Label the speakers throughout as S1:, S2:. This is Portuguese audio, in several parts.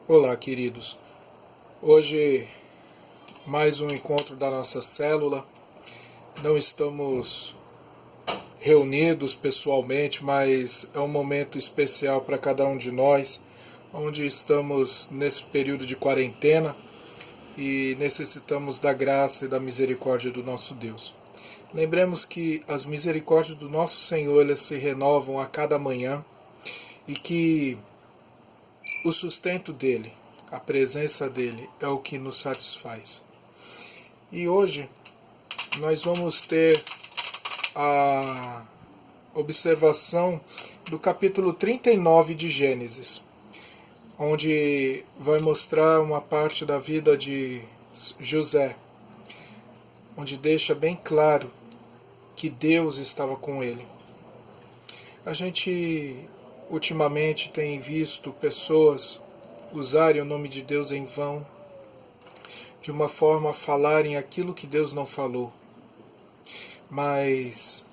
S1: Olá, queridos. Hoje, mais um encontro da nossa célula. Não estamos reunidos pessoalmente, mas é um momento especial para cada um de nós, onde estamos nesse período de quarentena e necessitamos da graça e da misericórdia do nosso Deus. Lembremos que as misericórdias do nosso Senhor elas se renovam a cada manhã e que o sustento dele, a presença dele é o que nos satisfaz. E hoje nós vamos ter a observação do capítulo 39 de Gênesis, onde vai mostrar uma parte da vida de José, onde deixa bem claro que Deus estava com ele. A gente ultimamente tem visto pessoas usarem o nome de Deus em vão, de uma forma a falarem aquilo que Deus não falou. Mas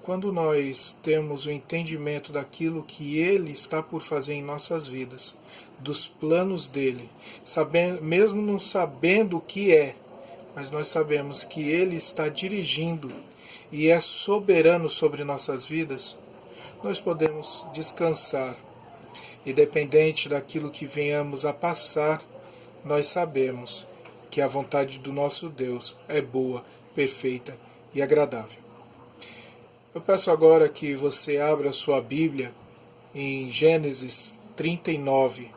S1: quando nós temos o entendimento daquilo que Ele está por fazer em nossas vidas, dos planos dele, mesmo não sabendo o que é, mas nós sabemos que Ele está dirigindo e é soberano sobre nossas vidas, nós podemos descansar. Independente daquilo que venhamos a passar, nós sabemos que a vontade do nosso Deus é boa, perfeita e agradável. Eu peço agora que você abra a sua Bíblia em Gênesis 39.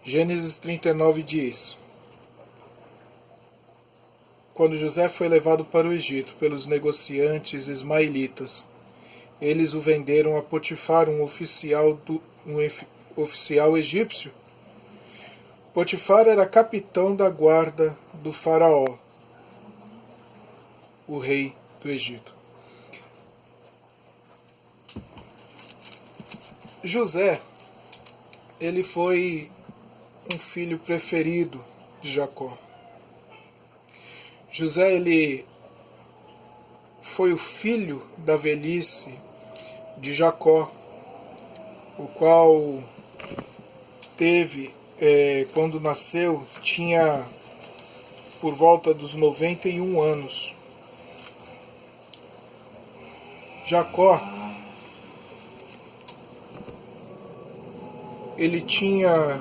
S1: Gênesis 39 diz: Quando José foi levado para o Egito pelos negociantes ismaelitas, eles o venderam a Potifar, um oficial egípcio. Potifar era capitão da guarda do faraó, o rei do Egito. José, ele foi um filho preferido de Jacó. José, ele foi o filho da velhice de Jacó, o qual teve, quando nasceu, tinha por volta dos 91 anos. Jacó, ele tinha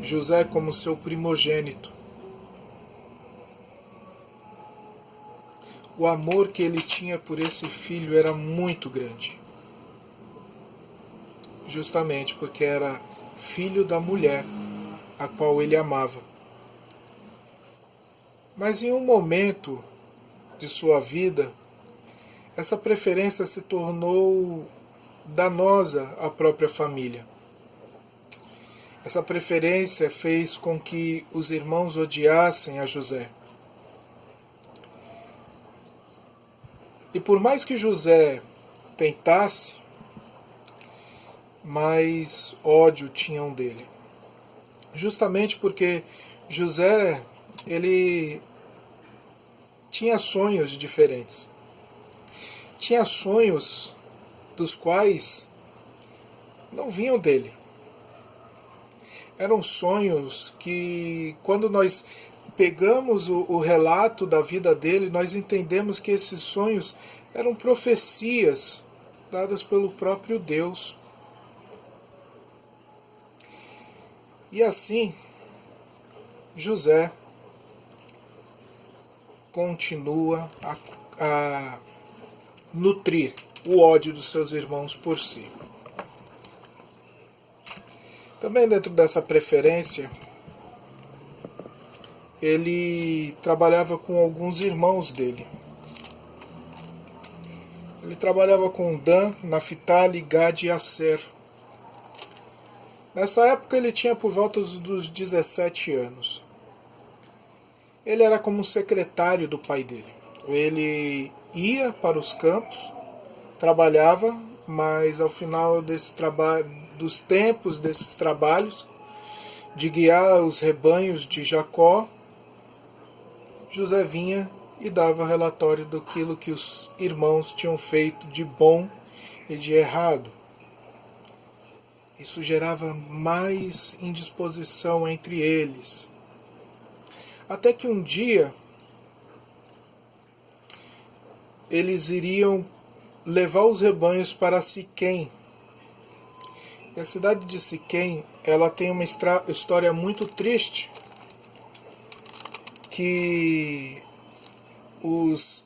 S1: José como seu primogênito. O amor que ele tinha por esse filho era muito grande. Justamente porque era filho da mulher a qual ele amava. Mas em um momento de sua vida, essa preferência se tornou danosa à própria família. Essa preferência fez com que os irmãos odiassem a José. E por mais que José tentasse, mais ódio tinham dele. Justamente porque José, ele tinha sonhos diferentes. Tinha sonhos dos quais não vinham dele. Eram sonhos que, quando nós pegamos o relato da vida dele, nós entendemos que esses sonhos eram profecias dadas pelo próprio Deus. E assim, José continua a nutrir o ódio dos seus irmãos por si. Também dentro dessa preferência, ele trabalhava com alguns irmãos dele. Ele trabalhava com Dan, Naphtali, Gad e Aser. Nessa época ele tinha por volta dos 17 anos. Ele era como um secretário do pai dele. Ele ia para os campos, trabalhava, mas ao final dos tempos desses trabalhos, de guiar os rebanhos de Jacó, José vinha e dava relatório daquilo que os irmãos tinham feito de bom e de errado. Isso gerava mais indisposição entre eles. Até que um dia eles iriam levar os rebanhos para Siquém. E a cidade de Siquém, ela tem uma história muito triste, que os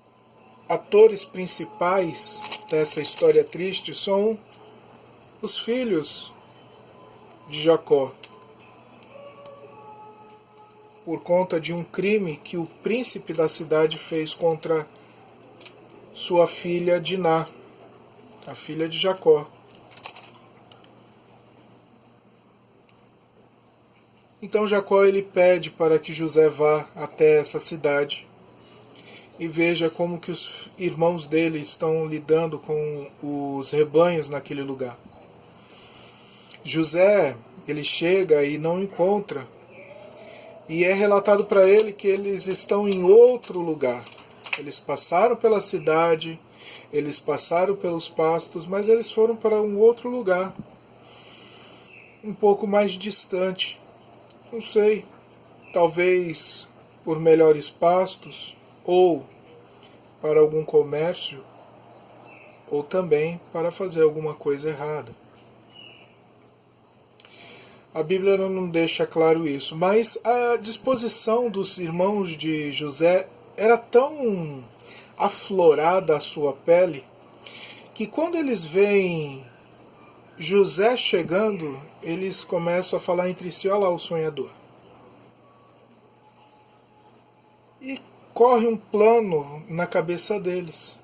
S1: atores principais dessa história triste são os filhos de Jacó, por conta de um crime que o príncipe da cidade fez contra sua filha Diná, a filha de Jacó. Então Jacó ele pede para que José vá até essa cidade e veja como que os irmãos dele estão lidando com os rebanhos naquele lugar. José, ele chega e não encontra, e é relatado para ele que eles estão em outro lugar. Eles passaram pela cidade, eles passaram pelos pastos, mas eles foram para um outro lugar, um pouco mais distante. Não sei, talvez por melhores pastos, ou para algum comércio, ou também para fazer alguma coisa errada. A Bíblia não deixa claro isso, mas a disposição dos irmãos de José era tão aflorada a sua pele, que quando eles veem José chegando, eles começam a falar entre si: olha lá o sonhador. E corre um plano na cabeça deles.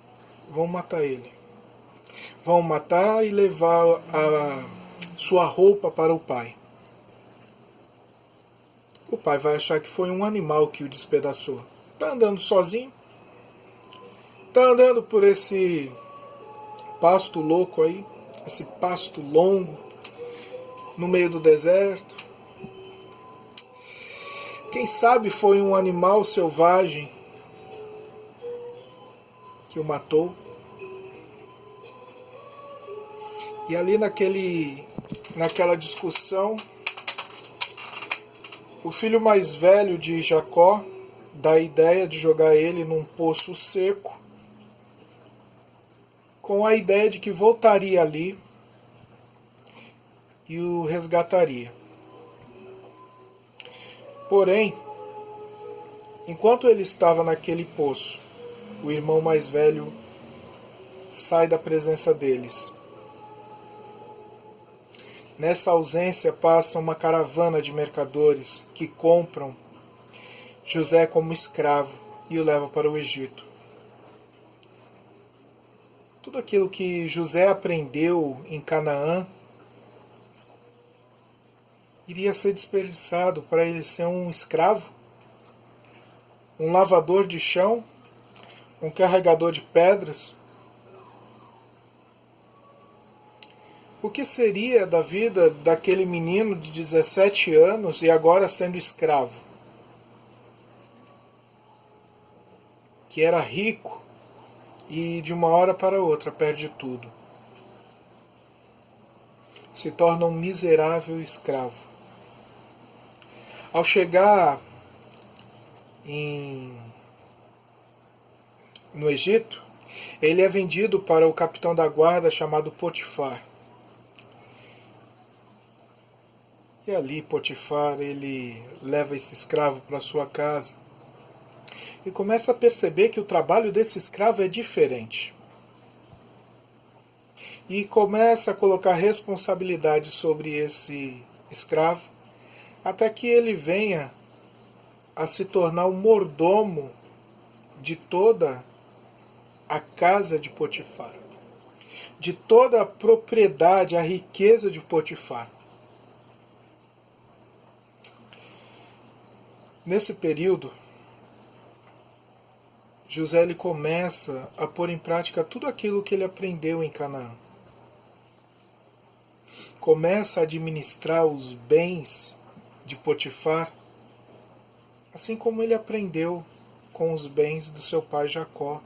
S1: Vão matar ele. Vão matar e levar a sua roupa para o pai. O pai vai achar que foi um animal que o despedaçou. Está andando sozinho. Está andando por esse pasto louco aí. Esse pasto longo. No meio do deserto. Quem sabe foi um animal selvagem que o matou. E ali naquela discussão, o filho mais velho de Jacó dá a ideia de jogar ele num poço seco, com a ideia de que voltaria ali e o resgataria. Porém, enquanto ele estava naquele poço, o irmão mais velho sai da presença deles. Nessa ausência passa uma caravana de mercadores que compram José como escravo e o levam para o Egito. Tudo aquilo que José aprendeu em Canaã iria ser desperdiçado para ele ser um escravo, um lavador de chão, um carregador de pedras. O que seria da vida daquele menino de 17 anos e agora sendo escravo? Que era rico e de uma hora para outra perde tudo. Se torna um miserável escravo. Ao chegar no Egito, ele é vendido para o capitão da guarda chamado Potifar. E ali Potifar, ele leva esse escravo para sua casa e começa a perceber que o trabalho desse escravo é diferente. E começa a colocar responsabilidade sobre esse escravo, até que ele venha a se tornar o mordomo de toda a casa de Potifar, de toda a propriedade, a riqueza de Potifar. Nesse período, José ele começa a pôr em prática tudo aquilo que ele aprendeu em Canaã. Começa a administrar os bens de Potifar, assim como ele aprendeu com os bens do seu pai Jacó.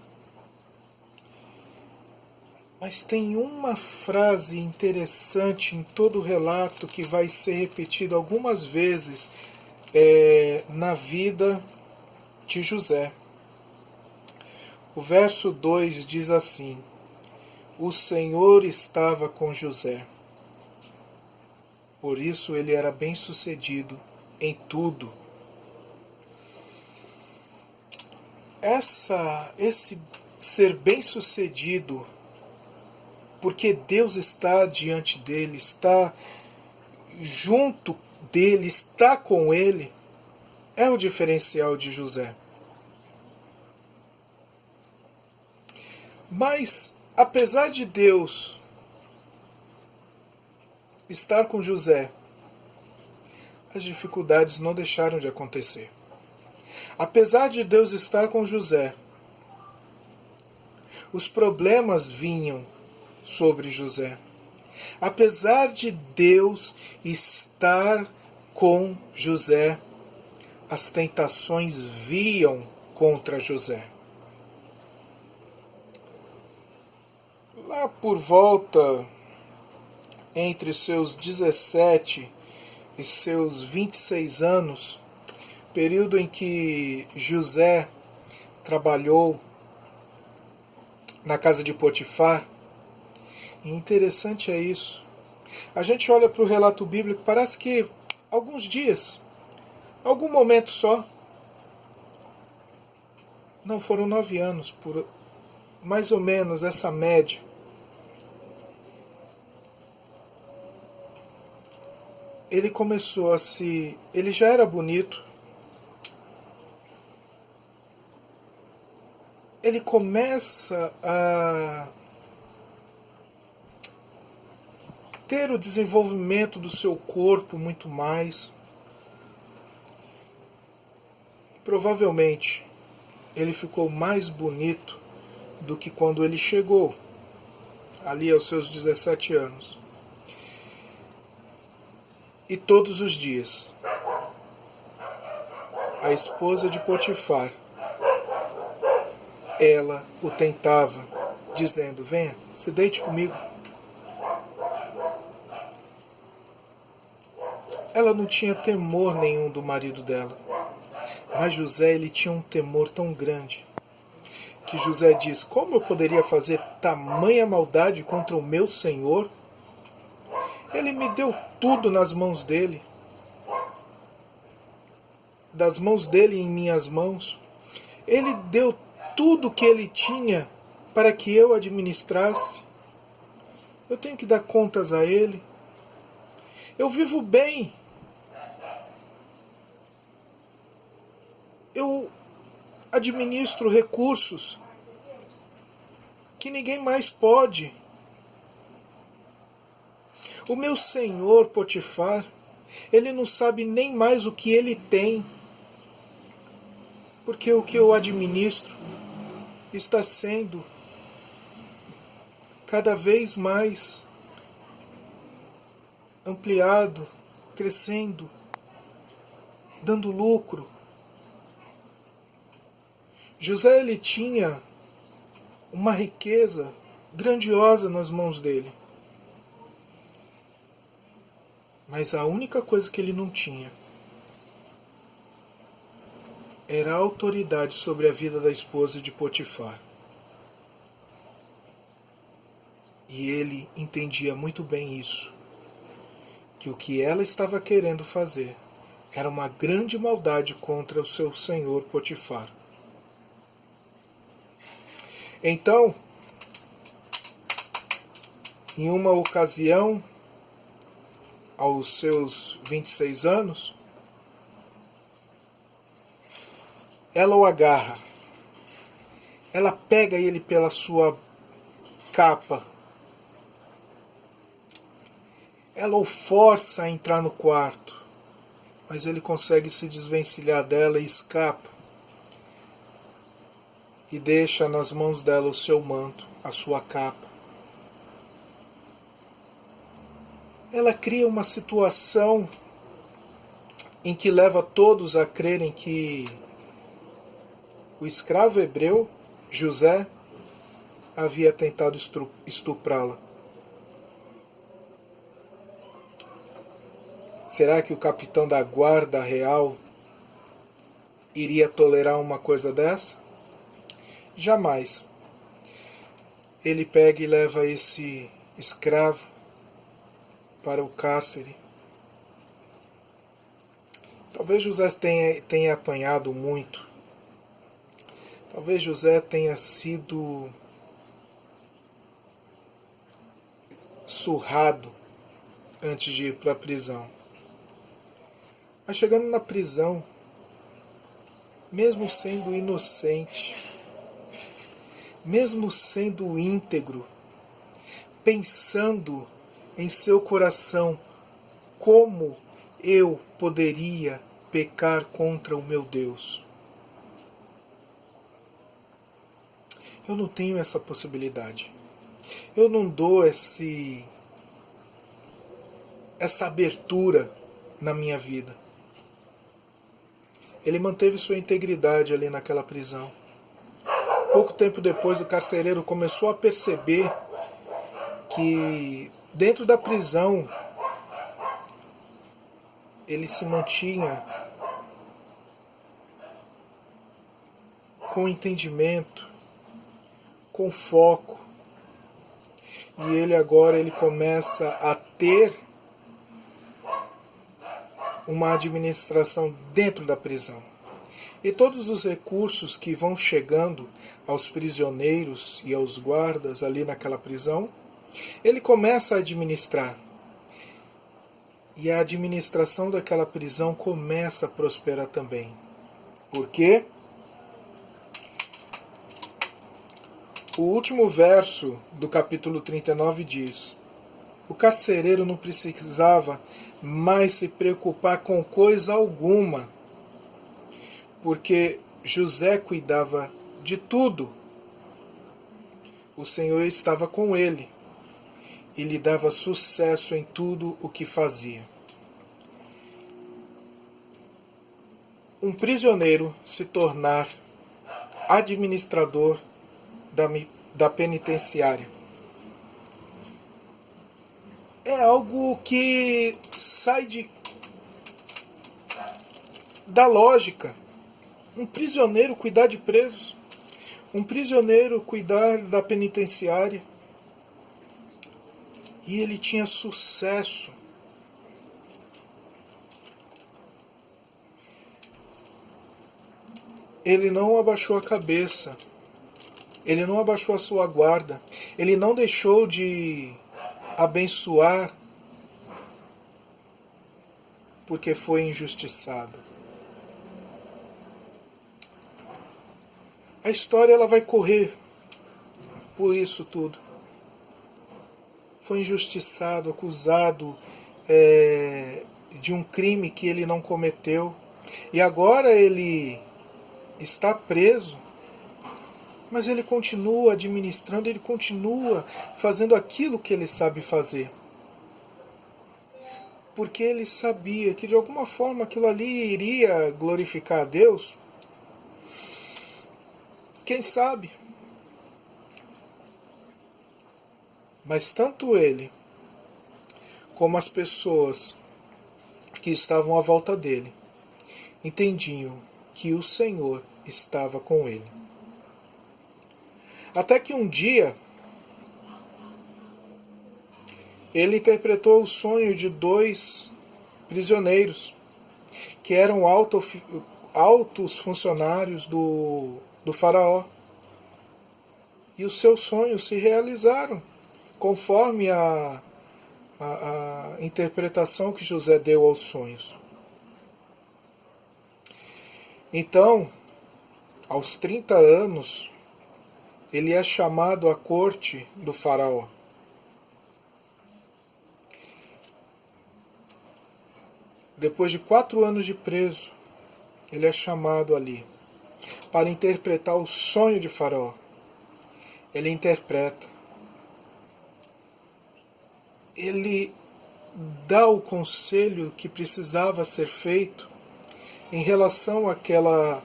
S1: Mas tem uma frase interessante em todo o relato que vai ser repetida algumas vezes na vida de José. O verso 2 diz assim: o Senhor estava com José, por isso ele era bem-sucedido em tudo. Esse ser bem-sucedido, porque Deus está diante dele, está junto dele, está com ele, é o diferencial de José. Mas, apesar de Deus estar com José, as dificuldades não deixaram de acontecer. Apesar de Deus estar com José, os problemas vinham sobre José. Apesar de Deus estar com José, as tentações vinham contra José. Lá por volta entre seus 17 e seus 26 anos, período em que José trabalhou na casa de Potifar. E interessante é isso. A gente olha para o relato bíblico, parece que alguns dias, algum momento só. Não, foram 9 anos, por mais ou menos essa média. Ele começou a se... Ele já era bonito. Ele começa a ter o desenvolvimento do seu corpo muito mais. E provavelmente ele ficou mais bonito do que quando ele chegou, ali aos seus 17 anos. E todos os dias, a esposa de Potifar, ela o tentava, dizendo: venha, se deite comigo. Ela não tinha temor nenhum do marido dela. Mas José, ele tinha um temor tão grande, que José diz: como eu poderia fazer tamanha maldade contra o meu Senhor? Ele me deu tudo nas mãos dele, das mãos dele em minhas mãos. Ele deu tudo que ele tinha para que eu administrasse. Eu tenho que dar contas a ele. Eu vivo bem. Eu administro recursos que ninguém mais pode. O meu senhor Potifar, ele não sabe nem mais o que ele tem, porque o que eu administro está sendo cada vez mais ampliado, crescendo, dando lucro. José, ele tinha uma riqueza grandiosa nas mãos dele. Mas a única coisa que ele não tinha era a autoridade sobre a vida da esposa de Potifar. E ele entendia muito bem isso, que o que ela estava querendo fazer era uma grande maldade contra o seu senhor Potifar. Então, em uma ocasião, aos seus 26 anos, ela o agarra. Ela pega ele pela sua capa. Ela o força a entrar no quarto, mas ele consegue se desvencilhar dela e escapa. E deixa nas mãos dela o seu manto, a sua capa. Ela cria uma situação em que leva todos a crerem que o escravo hebreu, José, havia tentado estuprá-la. Será que o capitão da guarda real iria tolerar uma coisa dessa? Jamais. Ele pega e leva esse escravo para o cárcere. Talvez José tenha apanhado muito. Talvez José tenha sido surrado antes de ir para a prisão. Mas chegando na prisão, mesmo sendo inocente, mesmo sendo íntegro, pensando em seu coração como eu poderia pecar contra o meu Deus. Eu não tenho essa possibilidade. Eu não dou essa abertura na minha vida. Ele manteve sua integridade ali naquela prisão. Pouco tempo depois, o carcereiro começou a perceber que dentro da prisão ele se mantinha com entendimento, com foco. E ele começa a ter uma administração dentro da prisão. E todos os recursos que vão chegando aos prisioneiros e aos guardas ali naquela prisão, ele começa a administrar. E a administração daquela prisão começa a prosperar também. Por quê? O último verso do capítulo 39 diz: o carcereiro não precisava mais se preocupar com coisa alguma, porque José cuidava de tudo. O Senhor estava com ele e lhe dava sucesso em tudo o que fazia. Um prisioneiro se tornar administrador da penitenciária é algo que sai da lógica. Um prisioneiro cuidar de presos, um prisioneiro cuidar da penitenciária. E ele tinha sucesso. Ele não abaixou a cabeça. Ele não abaixou a sua guarda. Ele não deixou de abençoar porque foi injustiçado. A história ela vai correr por isso tudo. Foi injustiçado, acusado de um crime que ele não cometeu. E agora ele está preso, mas ele continua administrando, ele continua fazendo aquilo que ele sabe fazer. Porque ele sabia que de alguma forma aquilo ali iria glorificar a Deus. Quem sabe? Mas tanto ele como as pessoas que estavam à volta dele entendiam que o Senhor estava com ele. Até que um dia ele interpretou o sonho de 2 prisioneiros que eram altos funcionários do faraó. E os seus sonhos se realizaram, conforme a interpretação que José deu aos sonhos. Então, aos 30 anos, ele é chamado à corte do faraó. Depois de 4 anos de preso, ele é chamado ali para interpretar o sonho de faraó. Ele interpreta. Ele dá o conselho que precisava ser feito em relação àquela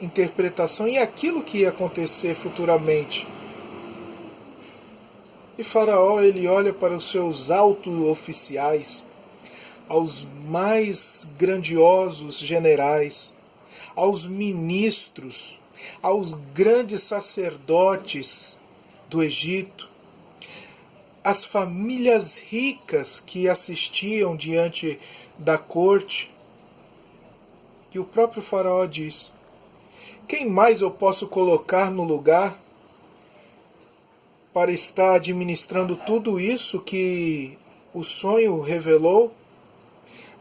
S1: interpretação e aquilo que ia acontecer futuramente. E Faraó, ele olha para os seus altos oficiais, aos mais grandiosos generais, aos ministros, aos grandes sacerdotes do Egito, as famílias ricas que assistiam diante da corte. E o próprio Faraó diz: quem mais eu posso colocar no lugar para estar administrando tudo isso que o sonho revelou,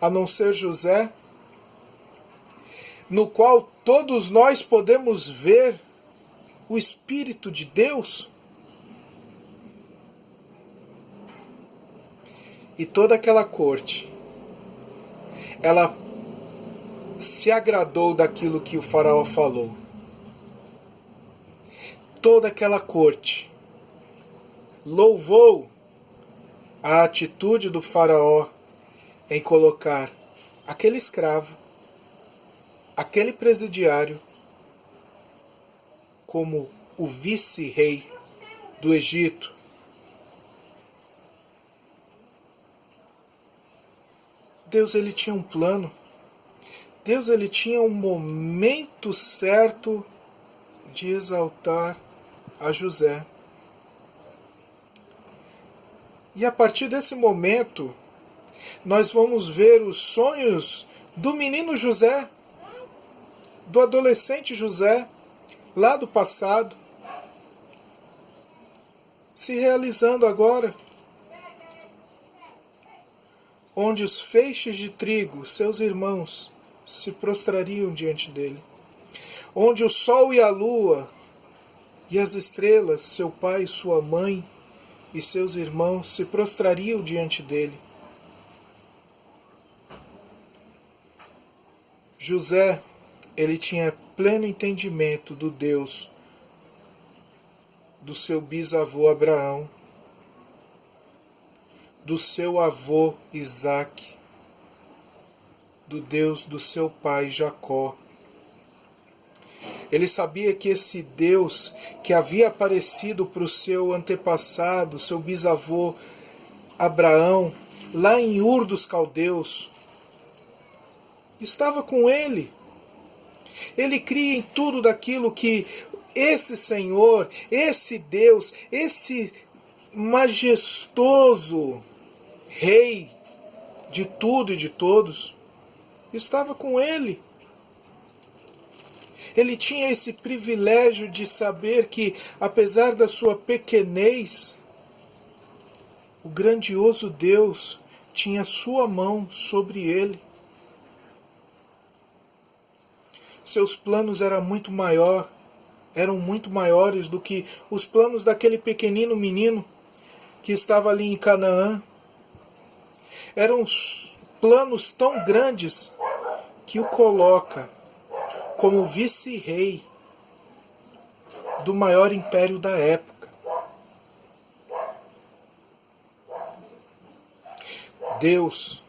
S1: a não ser José, no qual todos nós podemos ver o Espírito de Deus? E toda aquela corte, ela se agradou daquilo que o Faraó falou. Toda aquela corte louvou a atitude do Faraó em colocar aquele escravo, aquele presidiário, como o vice-rei do Egito. Deus, ele tinha um plano. Deus, ele tinha um momento certo de exaltar a José. E a partir desse momento, nós vamos ver os sonhos do menino José, do adolescente José, lá do passado, se realizando agora. Onde os feixes de trigo, seus irmãos, se prostrariam diante dele. Onde o sol e a lua e as estrelas, seu pai e sua mãe e seus irmãos, se prostrariam diante dele. José, ele tinha pleno entendimento do Deus do seu bisavô Abraão, do seu avô Isaque, do Deus do seu pai Jacó. Ele sabia que esse Deus que havia aparecido para o seu antepassado, seu bisavô Abraão, lá em Ur dos Caldeus, estava com ele. Ele cria em tudo daquilo que esse Senhor, esse Deus, esse majestoso Rei de tudo e de todos, estava com ele. Ele tinha esse privilégio de saber que, apesar da sua pequenez, o grandioso Deus tinha sua mão sobre ele. Seus planos eram muito maiores do que os planos daquele pequenino menino que estava ali em Canaã. Eram planos tão grandes que o coloca como vice-rei do maior império da época. Deus,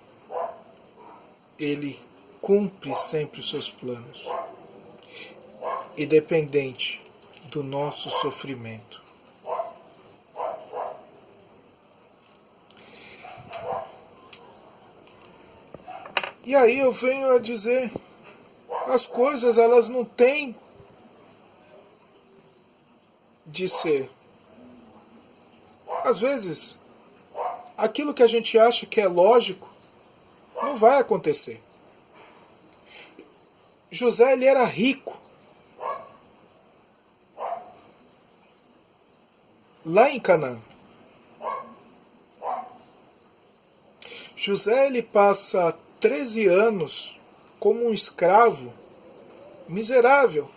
S1: ele cumpre sempre os seus planos, independente do nosso sofrimento. E aí eu venho a dizer, as coisas elas não têm de ser. Às vezes, aquilo que a gente acha que é lógico, não vai acontecer. José, ele era rico. Lá em Canaã. José, ele passa 13 anos como um escravo miserável,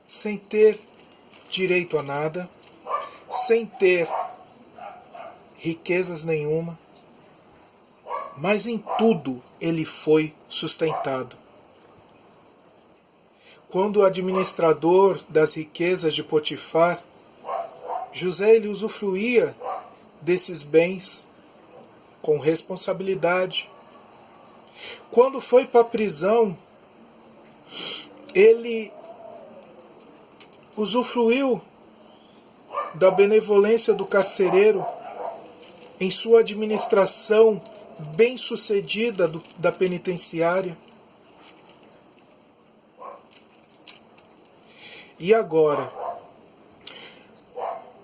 S1: sem ter direito a nada, sem ter riquezas nenhuma, mas em tudo ele foi sustentado. Quando o administrador das riquezas de Potifar, José, ele usufruía desses bens com responsabilidade. Quando foi para a prisão, ele usufruiu da benevolência do carcereiro em sua administração bem-sucedida da penitenciária. E agora,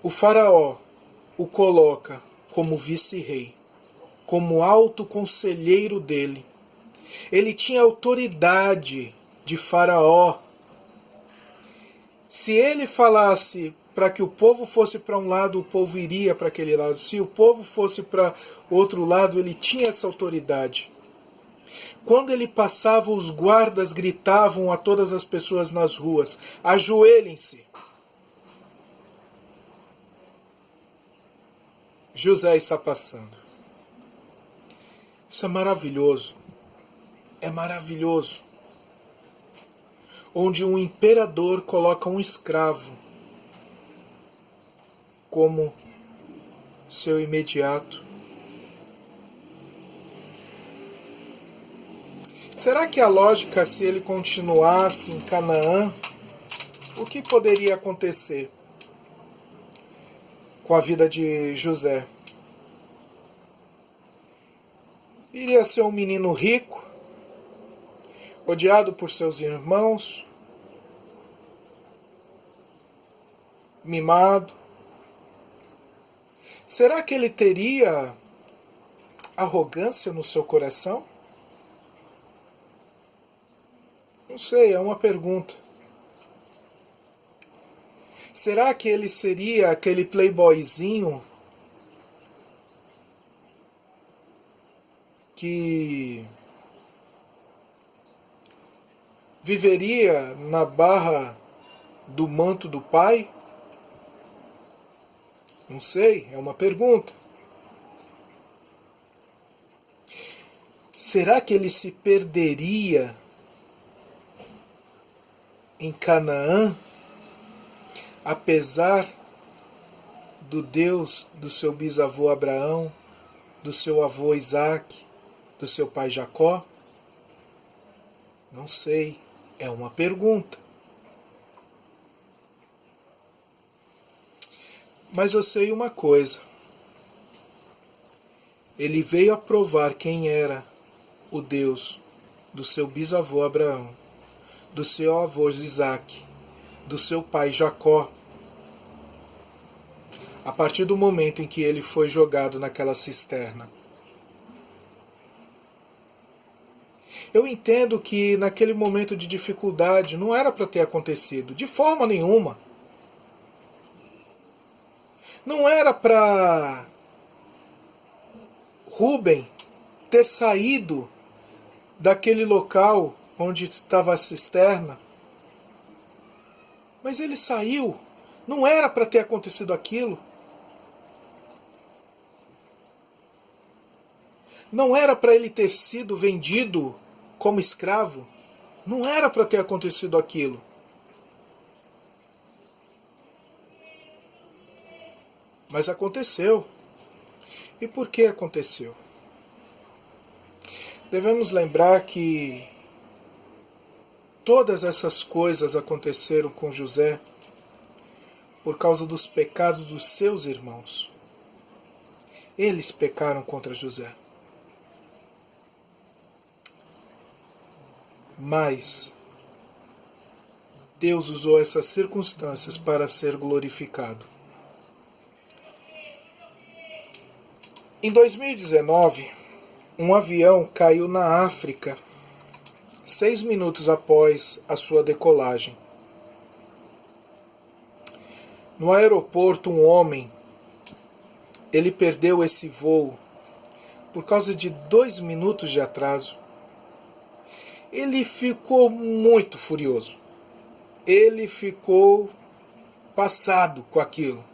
S1: o faraó o coloca como vice-rei, como alto conselheiro dele. Ele tinha autoridade de faraó. Se ele falasse para que o povo fosse para um lado, o povo iria para aquele lado. Se o povo fosse para outro lado, ele tinha essa autoridade. Quando ele passava, os guardas gritavam a todas as pessoas nas ruas: ajoelhem-se. José está passando. Isso é maravilhoso. É maravilhoso. Onde um imperador coloca um escravo como seu imediato. Será que a lógica, se ele continuasse em Canaã, o que poderia acontecer com a vida de José? Iria ser um menino rico, odiado por seus irmãos, mimado. Será que ele teria arrogância no seu coração? Não sei, é uma pergunta. Será que ele seria aquele playboyzinho que viveria na barra do manto do pai? Não sei, é uma pergunta. Será que ele se perderia em Canaã, apesar do Deus do seu bisavô Abraão, do seu avô Isaac, do seu pai Jacó? Não sei, é uma pergunta. Mas eu sei uma coisa. Ele veio a provar quem era o Deus do seu bisavô Abraão, do seu avô Isaac, do seu pai Jacó, a partir do momento em que ele foi jogado naquela cisterna. Eu entendo que naquele momento de dificuldade não era para ter acontecido, de forma nenhuma. Não era para Rubem ter saído daquele local onde estava a cisterna. Mas ele saiu. Não era para ter acontecido aquilo. Não era para ele ter sido vendido como escravo. Não era para ter acontecido aquilo. Mas aconteceu. E por que aconteceu? Devemos lembrar que todas essas coisas aconteceram com José por causa dos pecados dos seus irmãos. Eles pecaram contra José. Mas Deus usou essas circunstâncias para ser glorificado. Em 2019, um avião caiu na África 6 minutos após a sua decolagem. No aeroporto, um homem, ele perdeu esse voo por causa de 2 minutos de atraso. Ele ficou muito furioso. Ele ficou passado com aquilo.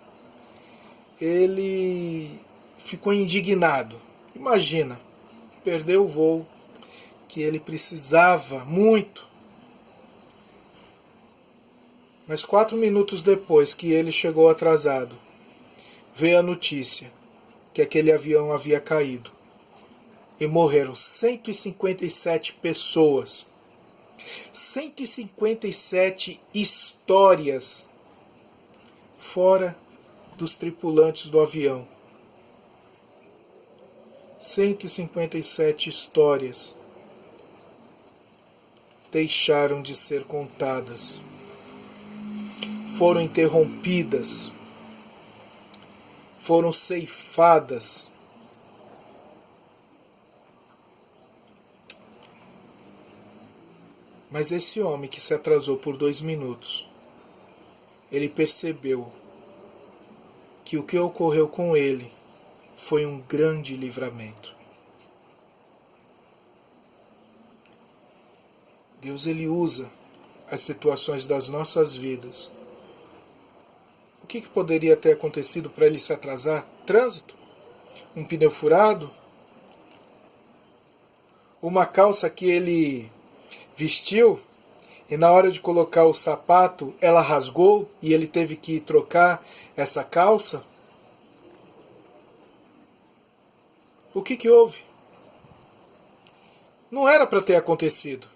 S1: Ele ficou indignado. Imagina, perdeu o voo que ele precisava muito. Mas 4 minutos depois que ele chegou atrasado, veio a notícia que aquele avião havia caído. E morreram 157 pessoas. 157 histórias fora dos tripulantes do avião. 157 histórias deixaram de ser contadas, foram interrompidas, foram ceifadas. Mas esse homem que se atrasou por 2 minutos, ele percebeu que o que ocorreu com ele foi um grande livramento. Deus, ele usa as situações das nossas vidas. O que poderia ter acontecido para ele se atrasar? Trânsito? Um pneu furado? Uma calça que ele vestiu e na hora de colocar o sapato ela rasgou e ele teve que trocar essa calça? O que houve? Não era para ter acontecido,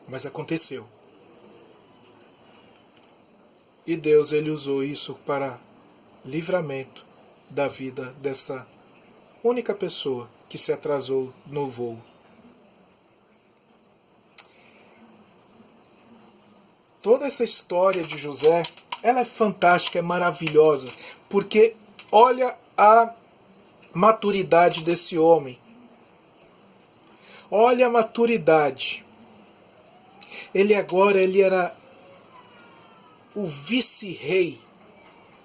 S1: mas aconteceu. E Deus, ele usou isso para livramento da vida dessa única pessoa que se atrasou no voo. Toda essa história de José, ela é fantástica, é maravilhosa, porque olha a maturidade desse homem. Olha a maturidade. Ele era o vice-rei